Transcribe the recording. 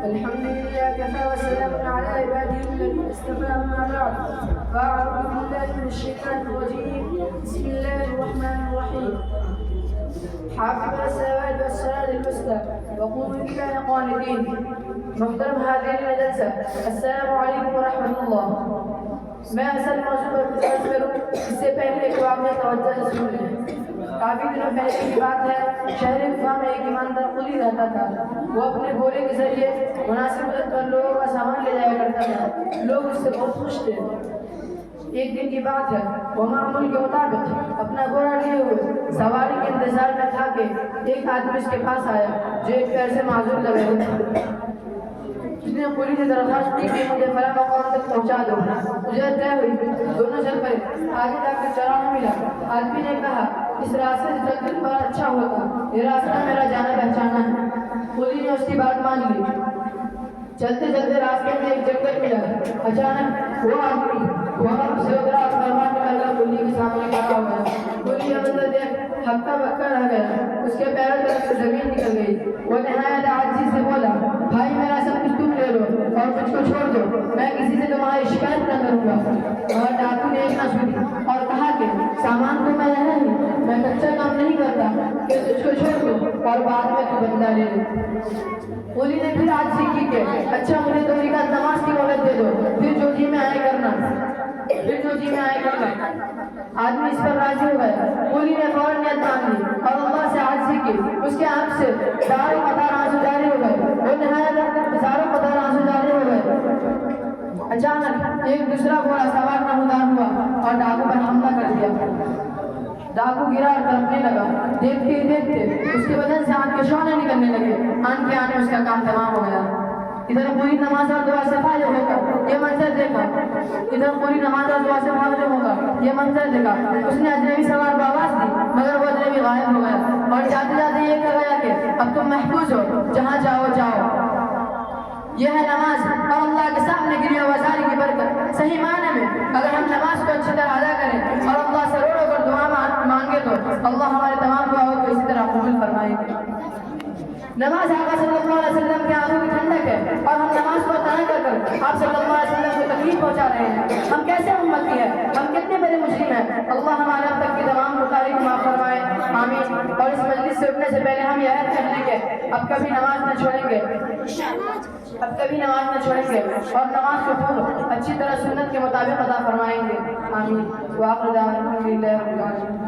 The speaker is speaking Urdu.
الحمد لله كفى وسلام على عباده الذين اصطفى أما بعد فأعوذ بالله من الشيطان الرجيم بسم الله الرحمن الرحيم حافظ الصلوات والصلاة الوسطى وقوموا لله قانتين. محترم حاضرین جلسہ، السلام علیکم ورحمۃ اللہ. میں اصل موضوع پر گفتگو کروں اس سے پہلے ایک واقعہ توجہ سے سن لیں. کافی دنوں پہلے کی بات ہے، شہر کوفہ میں ایک ایماندار قلی رہتا تھا. وہ اپنے گھوڑے کے ذریعے مناسب قیمت پر لوگوں کا سامان لے جایا کرتا تھا. لوگ اس سے بہت خوش تھے. ایک دن کی بات ہے، وہ معمول کے مطابق اپنا گھوڑا لیے ہوئے سواری کے انتظار میں تھا کہ ایک آدمی اس کے پاس آیا جو ایک پیر سے معذور لگ رہا تھا. اس نے قلی سے درخواست کی کہ مجھے فلاں مقام تک پہنچا دو. مجھے طے ہوئی، دونوں چل پڑے. آگے جا کر چراغ ملا. آدمی نے کہا اس راستے سے چلتے بڑا اچھا ہوتا، یہ راستہ میرا جانا پہچانا ہے. قلی نے اس کی بات مان لی. چلتے چلتے راستے میں ایک جنگل ملا. اچانک وہ آدمی وہاں سے اترا اور تلوار نکال کر قلی کے سامنے کھڑا ہوا. قلی اندر دیکھ ہکا بکا رہ گیا. اس کے پیروں طرف سے زمین نکل گئی. وہ نہایت عاجزی سے بولا، بھائی میرا سب کچھ تم لے لو اور مجھ کو چھوڑ دو، میں کسی سے تمہاری شکایت نہ کروں گا. اور ڈاکو نے ایک نہ سنی اور کہا کہ سامان کو میں رہا ہوں، میں کچا کام نہیں کرتا کہ تجھ کو چھوڑ دو اور بعد میں تو بدلہ لے لو. قلی نے پھر عاجزی کی کہ اچھا مجھے دو رکعت نماز کی مہلت دے دو، پھر جو جی میں آئے کرنا. آدمی اس پر راضی ہو گیا. قلی نے فوراً نیت مان لی اور اللہ سے عاجزی کی. اس کے آنکھ سے زاروں قطار آنسو جاری ہو گئے. وہ نہایت زاروں قطار آنسو جاری ہو گئے. اچانک ایک دوسرا گھوڑا سوار نمودار ہوا اور ڈاکو پر حملہ کر دیا. ڈاکو گرا اور تڑپنے لگا. دیکھتے ہی دیکھتے اس کے بدن سے آنکھ کے شعلے نکلنے لگے. آنکھ کے آنے اس کا کام تمام ہو گیا. ادھر پوری نماز اور دعا سے فارغ ہو کر یہ منظر دیکھا. یہ منظر دیکھا. اس نے اجنبی سوار کو آواز دی مگر وہ اجنبی غائب ہو گیا اور جاتے جاتے یہ کہہ گیا کہ اب تم محفوظ ہو، جہاں جاؤ جاؤ. یہ ہے نماز اور اللہ کے سامنے گری آوازاری کی برکت. صحیح معنی میں اگر ہم نماز کو اچھی طرح ادا کریں اور اللہ سے رو رو کر دعا مانگے تو اللہ ہمارے تمام دعاؤں کو اسی طرح قبول فرمائیں گے. نماز آقا صلی اللہ علیہ وسلم کے آنکھوں کی ٹھنڈک ہے اور ہم نماز کو ترک کر آپ صلی اللہ علیہ وسلم کو تکلیف پہنچا رہے ہیں. ہم کیسے امتی ہیں؟ ہم کتنے بڑے مجرم ہیں. اللہ ہمارے اب تک کی تمام کوتاہی کو معاف فرمائے، آمین. اور اس مجلس سے اٹھنے سے پہلے ہم یہ عہد کر لیں کہ اب کبھی نماز نہ چھوڑیں گے اور نماز کو خوب اچھی طرح سنت کے مطابق ادا فرمائیں گے، آمین. وآخر دعوانا الحمدللہ رب العالمین.